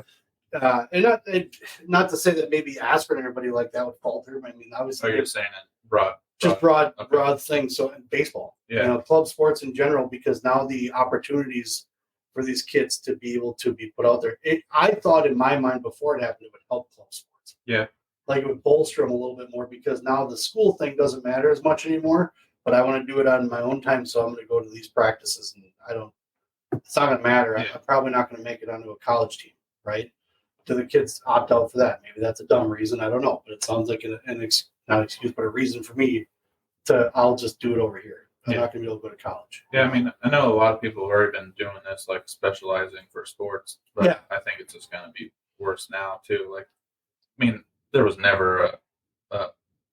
and not to say that maybe Aspirin or everybody like that would falter. I mean, obviously, you're saying it broad. Just broad things. So baseball, yeah, club sports in general, because now the opportunities for these kids to be able to be put out there. I thought in my mind before it happened, it would help club sports. Yeah, like it would bolster them a little bit more, because now the school thing doesn't matter as much anymore. But I want to do it on my own time, so I'm going to go to these practices, and it's not going to matter. Yeah. I'm probably not going to make it onto a college team, right? Do the kids opt out for that? Maybe that's a dumb reason. I don't know. But it sounds like not an excuse, but a reason for me I'll just do it over here. I'm not going to be able to go to college. Yeah, I mean, I know a lot of people have already been doing this, like specializing for sports. But I think it's just going to be worse now, too. Like, I mean, there was never a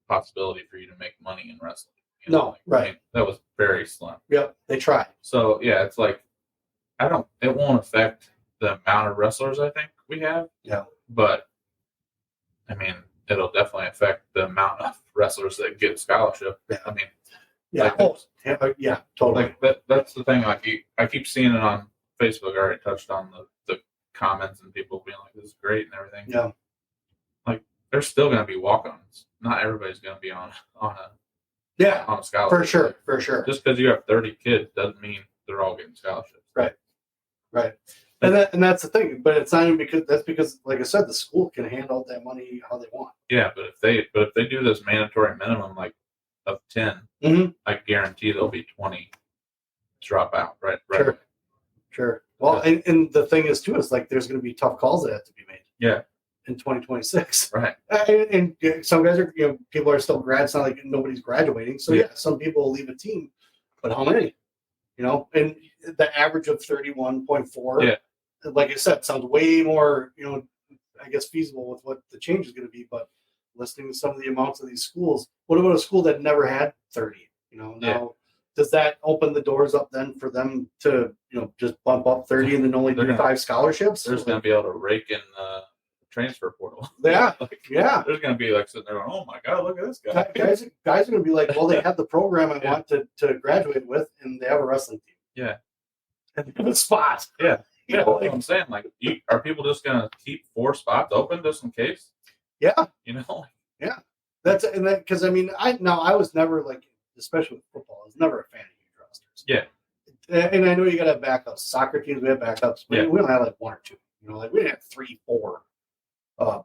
possibility for you to make money in wrestling. No, right. I mean, that was very slim. Yep, they tried. So, yeah, it's like, it won't affect the amount of wrestlers I think we have. Yeah. But, I mean, it'll definitely affect the amount of wrestlers that get a scholarship. Yeah. I mean, yeah, totally. Like that's the thing. Like, I keep seeing it on Facebook. I already touched on the comments and people being like, this is great and everything. Yeah. Like, there's still going to be walk-ons. Not everybody's going to be on a scholarship. For sure. Just because you have 30 kids doesn't mean they're all getting scholarships. Right. And that's the thing. But it's not even because, like I said, the school can hand out that money how they want. Yeah, but if they do this mandatory minimum like of 10, I guarantee there'll be 20 drop out. Right. Sure. Well, and the thing is too, is like there's going to be tough calls that have to be made. Yeah. In 2026. Right. And some guys are, people are still grads. It's not like nobody's graduating. So some people will leave a team, but how many? And the average of 31.4. Yeah. Like I said, sounds way more, I guess feasible with what the change is going to be. But listening to some of the amounts of these schools, what about a school that never had 30? Now does that open the doors up then for them to, just bump up 30 and then only do 5 scholarships? They're just going to be able to rake in the transfer portal. Yeah. Yeah. There's going to be like sitting there going, oh my God, look at this guy. Guys are going to be like, well, they have the program I want to graduate with, and they have a wrestling team. Yeah. And they have a spot. Yeah. That's what I'm saying. Like, are people just going to keep 4 spots open just in case? Yeah. Yeah. Because I was never like, especially with football, I was never a fan of huge rosters. Yeah. And I know you got to have backups. Soccer teams, we have backups. But we don't have like 1 or 2. Like we didn't have 3, 4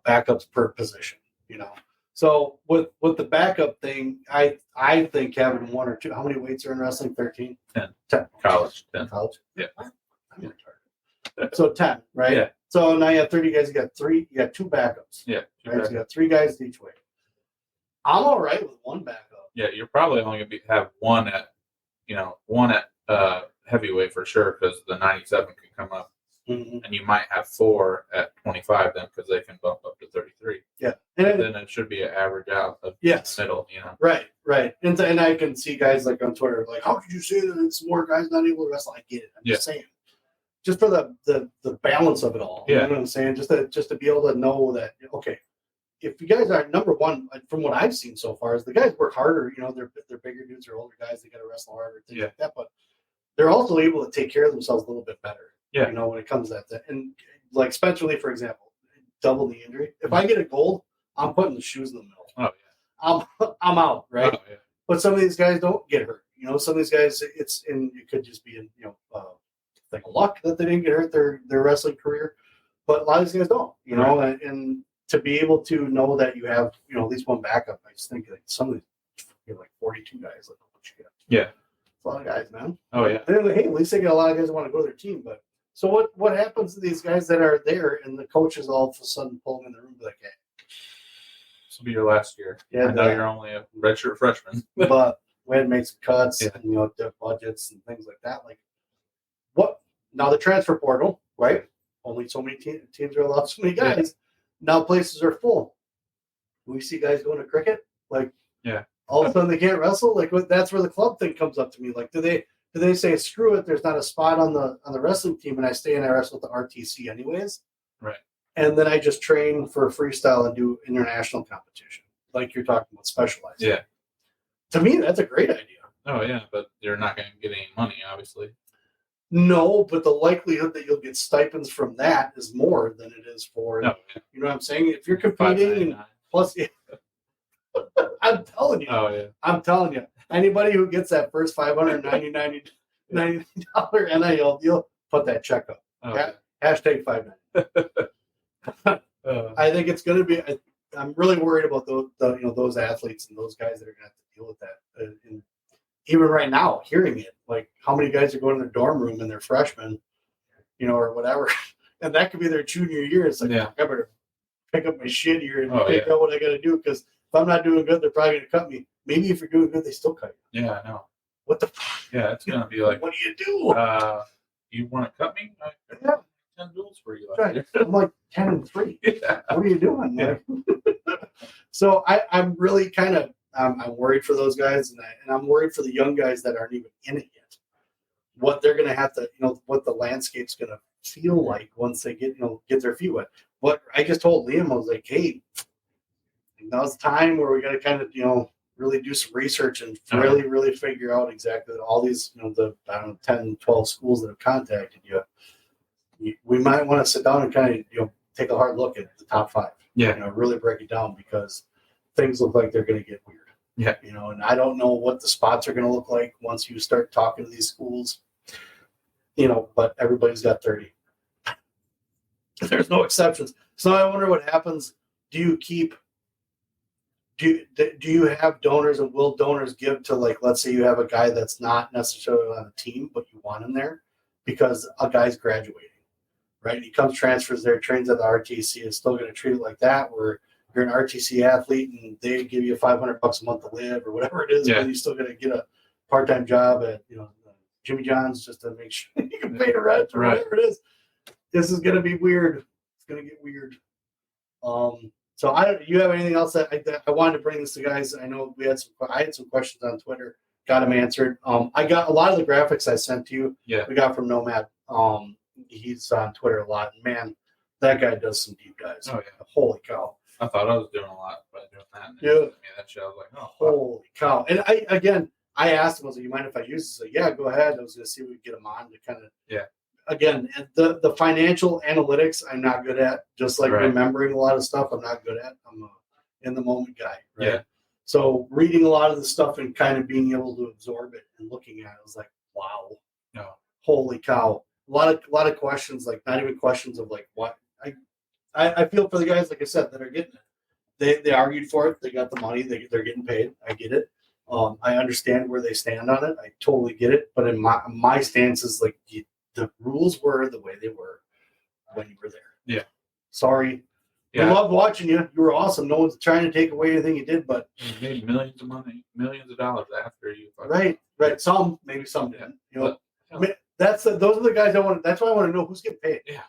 backups per position. So with the backup thing, I think having 1 or 2. How many weights are in wrestling? 13? 10. College. 10. College? Yeah. I'm retarded. So 10, right? Yeah. So now you have 30 guys. You got 2 backups. Yeah. Right? So you got 3 guys each way. I'm all right with 1 backup. Yeah, you're probably only going to have one at heavyweight for sure because the 97 can come up, and you might have 4 at 25 then because they can bump up to 33. Yeah, and then it should be an average out of the middle. Right. And I can see guys like on Twitter like, how could you say that it's more guys not able to wrestle? I get it. I'm just saying, just for the balance of it all. Yeah. You know what I'm saying? Just to be able to know that if you guys are number one, from what I've seen so far, is the guys work harder. They're bigger dudes, they're older guys. They got to wrestle harder, things like that. But they're also able to take care of themselves a little bit better. Yeah. When it comes to that. And like Spencer Lee, for example, double knee injury. If I get a gold, I'm putting the shoes in the middle. Oh yeah. I'm out, right? Oh, yeah. But some of these guys don't get hurt. Some of these guys, it could just be like luck that they didn't get hurt their wrestling career. But a lot of these guys don't. And to be able to know that you have, at least 1 backup, I just think like some of these, like 42 guys, like what you got. Yeah. It's a lot of guys, man. Oh yeah. And like, hey, at least they get a lot of guys that want to go to their team. But so what happens to these guys that are there and the coaches all of a sudden pull them in the room and be like, hey, this will be your last year. Yeah. I know you're only a redshirt freshman. But we had to make some cuts and their budgets and things like that. Like what now the transfer portal, right? Only so many teams are allowed so many guys. Yeah. Now places are full. We see guys going to cricket, like all of a sudden they can't wrestle. Like that's where the club thing comes up to me. Like do they say screw it? There's not a spot on the wrestling team, and I stay and I wrestle with the RTC anyways. Right. And then I just train for freestyle and do international competition, like you're talking about specialized. Yeah. To me, that's a great idea. Oh yeah, but you're not going to get any money, obviously. No, but the likelihood that you'll get stipends from that is more than it is for, you know what I'm saying? If you're competing, and plus, I'm telling you. Oh, yeah. I'm telling you. Anybody who gets that first $590 NIL deal, put that check up. Oh, hashtag 590. I think it's going to be, I'm really worried about those athletes and those guys that are going to have to deal with that. And even right now, hearing it, like how many guys are going to their dorm room and they're freshmen, or whatever, and that could be their junior year. It's like, I better pick up my shit here and figure out what I got to do, because if I'm not doing good, they're probably going to cut me. Maybe if you're doing good, they still cut you. Yeah, I know. What the? Yeah, it's going to be like, what do you do? You want to cut me? I have 10 duels for you. Right. I'm like 10-3. Yeah. What are you doing? Yeah. So I'm really kind of. I'm worried for those guys, and I'm worried for the young guys that aren't even in it yet. What they're going to have to, what the landscape's going to feel like once they get their feet wet. What I just told Liam, I was like, hey, now's the time where we got to kind of, really do some research and really figure out exactly all these, the 10, 12 schools that have contacted you. We might want to sit down and kind of, take a hard look at the top 5. Yeah. Really break it down, because things look like they're going to get weird. Yeah. And I don't know what the spots are going to look like once you start talking to these schools, but everybody's got 30. There's no exceptions. So I wonder what happens. Do you have donors, and will donors give to, like, let's say you have a guy that's not necessarily on a team, but you want him there because a guy's graduating, right? He comes, transfers there, trains at the RTC, is still going to treat it like that, where you're an RTC athlete and they give you $500 a month to live or whatever it is, but you're still going to get a part-time job at, Jimmy John's just to make sure you can pay the rent or whatever it is. This is going to be weird. It's going to get weird. So you have anything else that I wanted to bring this to guys? I know I had some questions on Twitter. got them answered. I got a lot of the graphics I sent to you. Yeah. We got from Nomad. He's on Twitter a lot. Man, that guy does some deep dives. Oh yeah. Holy cow. I thought I was doing a lot by doing that. And Yeah. That shit, I was like, oh, holy cow. And I asked him, I was like, you mind if I use this? Like, yeah, go ahead. I was going to see if we could get him on to kind of. Yeah. Again, the financial analytics I'm not good at. Just like remembering a lot of stuff, I'm not good at. I'm a in the moment guy. Right. Yeah. So reading a lot of the stuff and kind of being able to absorb it and looking at it, I was like, wow. No. Holy cow. A lot of questions, like not even questions of like what I feel for the guys, like I said, that are getting it. They argued for it. They got the money. They're getting paid. I get it. I understand where they stand on it. I totally get it. But in my stance is like the rules were the way they were when you were there. Yeah. Sorry. Yeah. We loved watching you. You were awesome. No one's trying to take away anything you did, but you made millions of dollars after you. Right. Some didn't. You know, those are the guys I want. That's why I want to know who's getting paid. Yeah.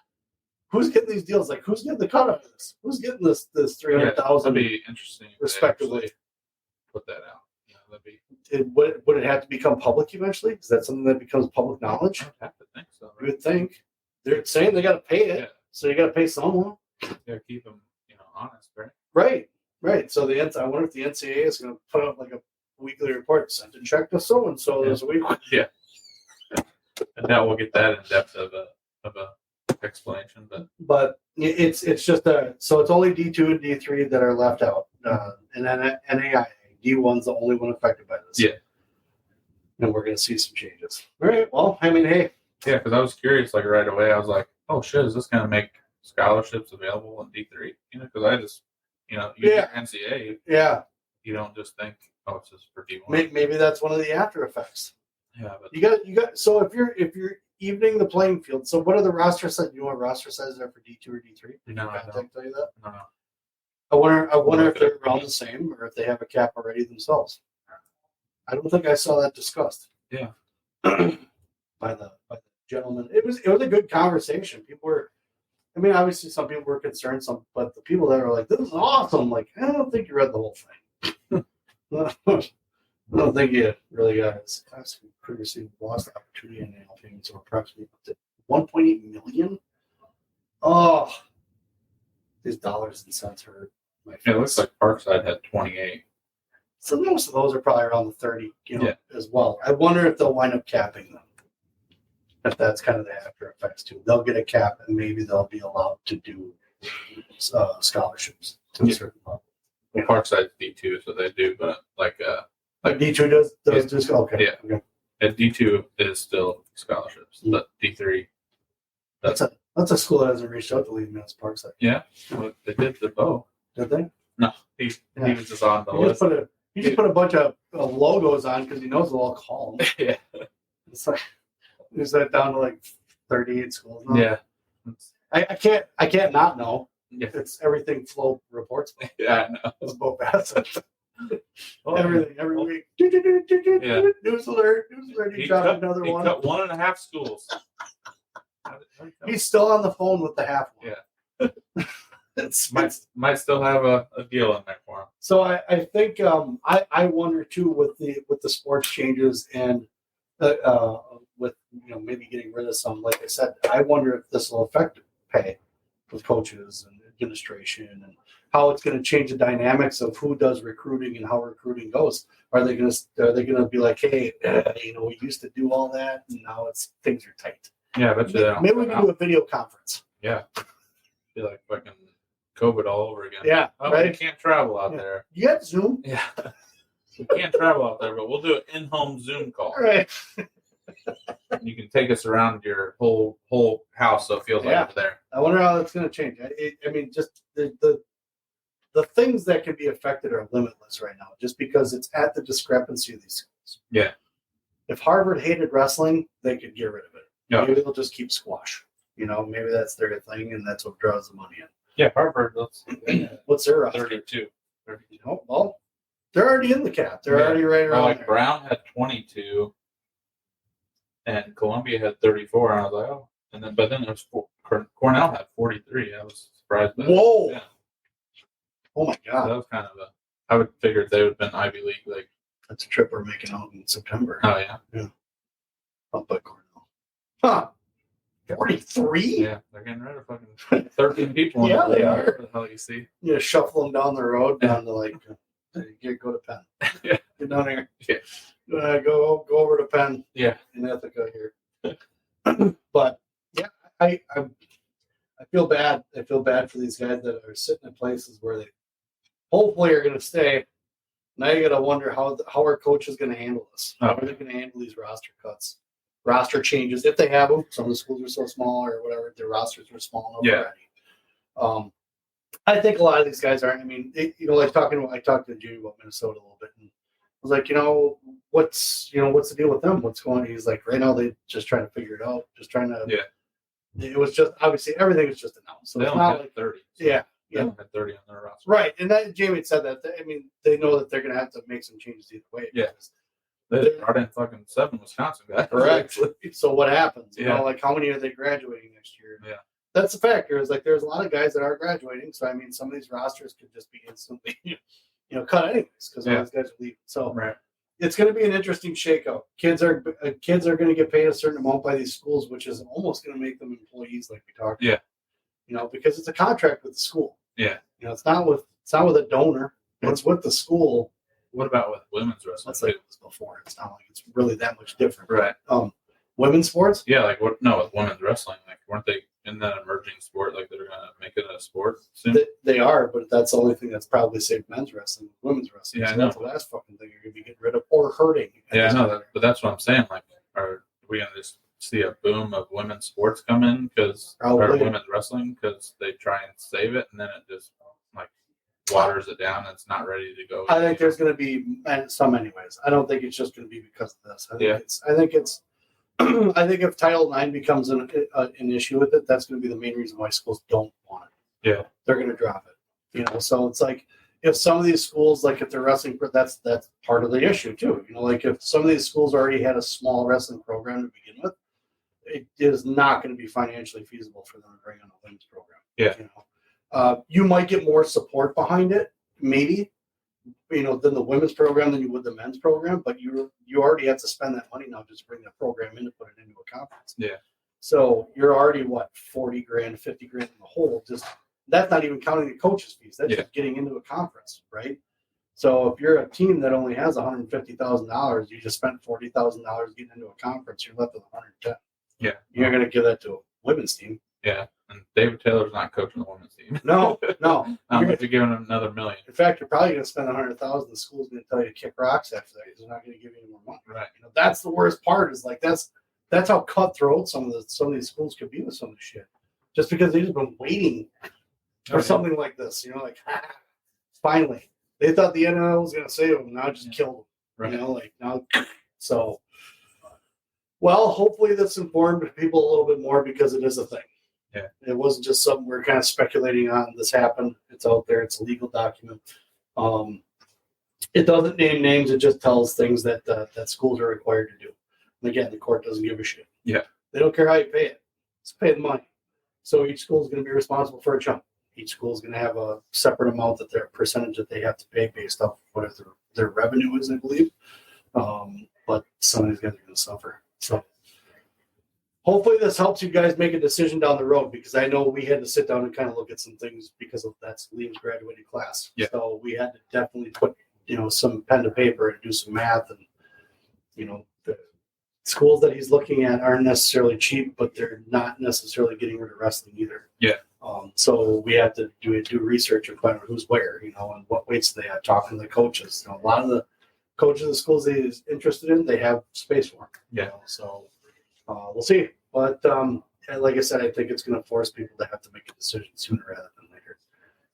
Who's getting these deals? Like, who's getting the cut out of this? Who's getting this 300,000? That'd be interesting. Respectively, put that out. Yeah, that'd be. Would it have to become public eventually? Is that something that becomes public knowledge? I have to think so. Right? You would think. They're saying they got to pay it, so you got to pay someone. Yeah, keep them, honest, right? Right. So I wonder if the NCAA is going to put out like a weekly report. Sent a check to so and so this week. Yeah. And now we'll get that in depth of a explanation, but it's just so it's only D2 and D3 that are left out, and then NAIA D1's the only one affected by this. Yeah, and we're going to see some changes. All right. Well, I mean, hey. Yeah, because I was curious, like right away, I was like, oh shit, is this going to make scholarships available in D3? Because I just, NCAA. Yeah. You don't just think, oh, it's just for D1. Maybe that's one of the after effects. Yeah, but you got. So if you're evening the playing field, so what are the roster size? You know what roster sizes are for D2 or D3? No, I don't tell you that. No. I wonder if they're around the same or if they have a cap already themselves. I don't think I saw that discussed. Yeah. by the gentleman. It was a good conversation. People were. I mean, obviously, some people were concerned. But the people that are like, "This is awesome!" Like, I don't think you read the whole thing. I don't think you really got it. Previously lost opportunity in annual payments of approximately up to $1.8 million. Oh, these dollars and cents hurt my face. It looks like Parkside had 28. So most of those are probably around the 30, as well. I wonder if they'll wind up capping them. If that's kind of the after effects too. They'll get a cap and maybe they'll be allowed to do scholarships to a certain level. Well, Parkside's D2, so they do, but like D2 does just okay. Yeah. Okay. And D2 is still scholarships, but D3. That's a school that hasn't reached out to Lead Minutes Parkside. Yeah, well, they did the bow. Did they? No, he was just on the list. He just put a bunch of logos on because he knows they'll all call him. Yeah. It's like is that down to like 38 schools now? Yeah. I can't not know. Yeah. It's everything Flo reports. Yeah, I know. It's both assets. Everything every week. Yeah. News alert. He dropped another one. He cut 1.5 schools. He's still on the phone with the half one. Yeah. Might still have a deal in there for him. So I think I wonder too with the sports changes and with maybe getting rid of some, like I said, I wonder if this will affect pay with coaches and administration and how it's going to change the dynamics of who does recruiting and how recruiting goes. Are they going to be like, hey, we used to do all that and now things are tight. Yeah, but maybe we can do a video conference. Yeah, be like fucking COVID all over again. Yeah, right. We can't travel out there. You got Zoom. Yeah, we can't travel out there, but we'll do an in-home Zoom call. Right. You can take us around your whole house, so it feels like we're there. I wonder how that's going to change. I mean, just the things that can be affected are limitless right now, just because it's at the discrepancy of these schools. Yeah. If Harvard hated wrestling, they could get rid of it. Yeah. Maybe they'll just keep squash. Maybe that's their thing, and that's what draws the money in. Yeah, Harvard. What's their roster? 32. Oh, well, they're already in the cap. They're already right around. Like Brown had 22, and Columbia had 34. And I was like, oh, but then there was Cornell had 43. I was surprised. Whoa! Yeah. Oh my God! So that was kind of I would figure they would have been Ivy League, like That's a trip we're making out in September. Oh yeah. Up by Cornell. Huh. 43? Yeah, they're getting rid of fucking 13 people. Yeah, they are. What the hell you see? You know, shuffle them down the road down to like, go to Penn. Yeah. Get down here. Yeah. Go over to Penn. Yeah. In Ithaca here. But yeah, I feel bad. I feel bad for these guys that are sitting in places where they hopefully are going to stay. Now you got to wonder how our coach is going to handle this. How are they going to handle these roster cuts, roster changes if they have them? Some of the schools are so small or whatever; their rosters are small enough already. I think a lot of these guys aren't. I mean, I talked to Jimmy about Minnesota a little bit, and I was like, what's the deal with them? What's going on? He's like, right now they just trying to figure it out, just trying to. Yeah. It was just obviously everything was just announced, so they it's only not had like 30. So yeah. They only had 30 on their roster. Right, and that Jamie had said that. I mean, they know that they're going to have to make some changes either way. Yeah. They brought in fucking 7 Wisconsin guys. Correct. So what happens? Like how many are they graduating next year? Yeah. That's the factor. Is like there's a lot of guys that are graduating. So I mean, some of these rosters could just be instantly, cut anyways because all these guys are leaving. So it's going to be an interesting shakeout. Kids are going to get paid a certain amount by these schools, which is almost going to make them employees, like we talked about. Because it's a contract with the school. Yeah. It's not with a donor. It's with the school. What about with women's wrestling? That's like it was before. It's not like it's really that much different. Right. Women's sports? Yeah, like what? No, with women's wrestling, like weren't they in that emerging sport? Like they're gonna make it a sport soon. They are, but that's the only thing that's probably saved men's wrestling, women's wrestling. Yeah, so I know. That's the last fucking thing you're gonna be getting rid of or hurting. Yeah, I know that, but that's what I'm saying. Like, are we gonna just see a boom of women's sports come in or women's wrestling because they try and save it, and then it just like waters it down and it's not ready to go. I think there's going to be some anyways. I don't think it's just going to be because of this. I think I think if Title IX becomes an issue with it, that's going to be the main reason why schools don't want it. Yeah. They're going to drop it. So it's like if some of these schools, like if they're wrestling, that's part of the issue too. Like if some of these schools already had a small wrestling program to begin with, it is not going to be financially feasible for them to bring on a women's program. Yeah. You might get more support behind it, maybe, than the women's program than you would the men's program, but you already have to spend that money now just to bring the program in to put it into a conference. Yeah. So you're already $40,000, $50,000 in the hole. Just that's not even counting the coaches' fees. That's just getting into a conference, right? So if you're a team that only has $150,000, you just spent $40,000 getting into a conference, you're left with $110,000. Yeah. You're going to give that to a women's team. Yeah. And David Taylor's not coaching the women's team. No. You're giving him another $1 million. In fact, you're probably going to spend $100,000. The school's going to tell you to kick rocks after that because they're not going to give you any more money. Right. That's the worst part. Is like that's how cutthroat some of these schools could be with some of the shit. Just because they've just been waiting for something like this. Finally, they thought the NLL was going to save them. Now it just killed them. Right. Now. So, well, hopefully this informed people a little bit more because it is a thing. Yeah. It wasn't just something we're kind of speculating on. This happened. It's out there. It's a legal document. It doesn't name names. It just tells things that schools are required to do. And again, the court doesn't give a shit. Yeah. They don't care how you pay it. Just pay the money. So each school is going to be responsible for a chunk. Each school is going to have a separate amount that their percentage that they have to pay based off what their revenue is, I believe. But some of these guys are going to suffer. So hopefully this helps you guys make a decision down the road because I know we had to sit down and kind of look at some things because of that's Liam's graduating class. Yeah. So we had to definitely put, some pen to paper and do some math and, the schools that he's looking at aren't necessarily cheap, but they're not necessarily getting rid of wrestling either. Yeah. So we have to do research and find out who's where, and what weights they have, talking to the coaches. A lot of the coaches of the schools that he's interested in, they have space for him. Yeah. So we'll see. But like I said, I think it's going to force people to have to make a decision sooner rather than later.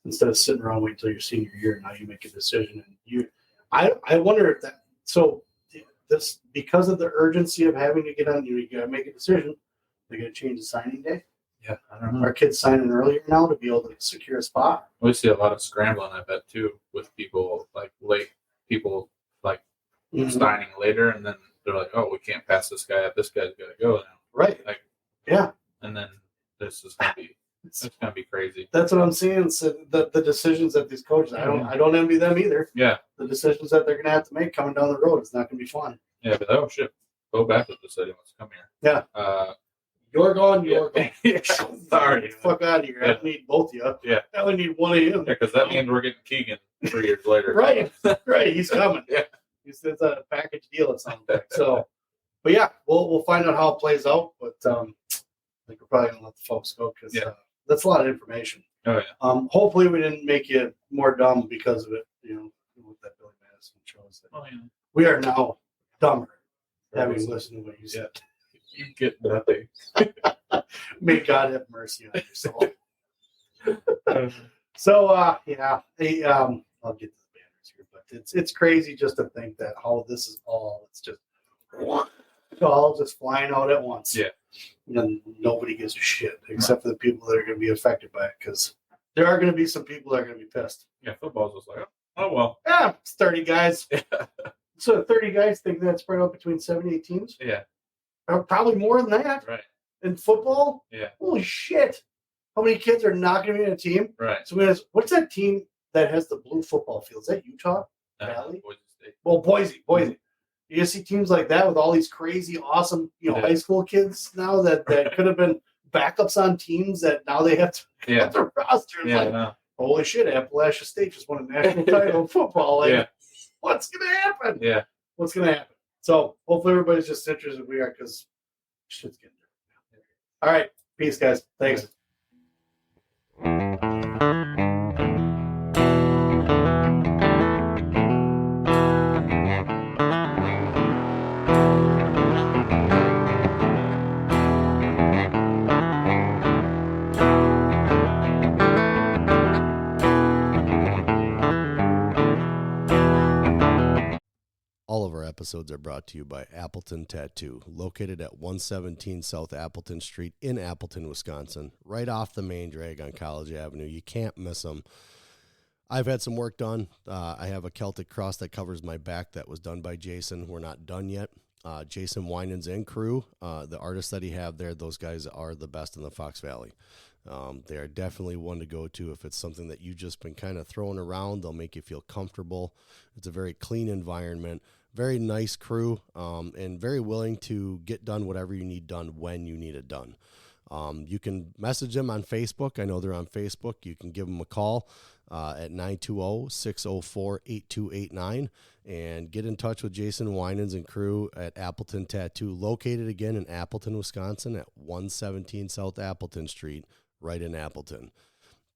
Instead of sitting around waiting until your senior year, now you make a decision. And I wonder if that, so this, because of the urgency of having to get on, you got to make a decision. They're going to change the signing day. Yeah, I don't know. Our kids signing earlier now to be able to secure a spot. We see a lot of scrambling, I bet, too, with people like late people like signing later, and then they're like, "Oh, we can't pass this guy up. This guy's got to go now." Right. Yeah. And then this is gonna be it's gonna be crazy. That's what I'm seeing. So the decisions that these coaches, I don't envy them either. Yeah. The the decisions that they're going to have to make coming down the road. It's not going to be fun. Yeah, but oh shit, go back to the city. Let's come here. Yeah. You're gone. You're gone. Sorry. Fuck out of here. Yeah. I need both of you. Yeah. I only need one of you. Yeah, because that means we're getting Keegan 3 years later. Right. Right. He's coming. Yeah. It's a package deal, it sounds like. So, but yeah, we'll find out how it plays out. But I think we're probably going to let the folks go because that's a lot of information. Oh, yeah. Hopefully we didn't make you more dumb because of it, with that Billy Madison shows. We are now dumber having listened to what you said. You get nothing. May God have mercy on your soul. So, hey, I'll get to the banners here, but it's crazy just to think that how this is it's just flying out at once. Yeah. And nobody gives a shit except for the people that are going to be affected by it, because there are going to be some people that are going to be pissed. Yeah, football's just like, oh well. Yeah, it's 30 guys. So 30 guys think that's spread out between 78 teams? Yeah. Probably more than that. Right. In football? Yeah. Holy shit. How many kids are not going to be in a team? Right. So what's that team that has the blue football field? Is that Utah Valley? Boise State. Well, Boise. You see teams like that with all these crazy, awesome, high school kids now that could have been backups on teams that now they have to cut their rosters. Yeah, holy shit, Appalachia State just won a national title in football. What's going to happen? Yeah. What's going to happen? So hopefully everybody's just interested as we are, because shit's getting there. All right. Peace, guys. Thanks. All of our episodes are brought to you by Appleton Tattoo, located at 117 South Appleton Street in Appleton, Wisconsin, right off the main drag on College Avenue. You can't miss them. I've had some work done. I have a Celtic cross that covers my back that was done by Jason. We're not done yet. Jason Winans and crew, the artists that he have there, those guys are the best in the Fox Valley. They are definitely one to go to if it's something that you've just been kind of throwing around. They'll make you feel comfortable. It's a very clean environment, very nice crew, and very willing to get done whatever you need done when you need it done. You can message them on Facebook. I know they're on Facebook. You can give them a call at 920-604-8289 and get in touch with Jason Winans and crew at Appleton Tattoo, located again in Appleton, Wisconsin at 117 South Appleton Street, right in Appleton.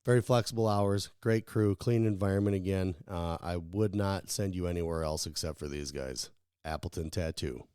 Very flexible hours, great crew, clean environment again. I would not send you anywhere else except for these guys. Appleton Tattoo.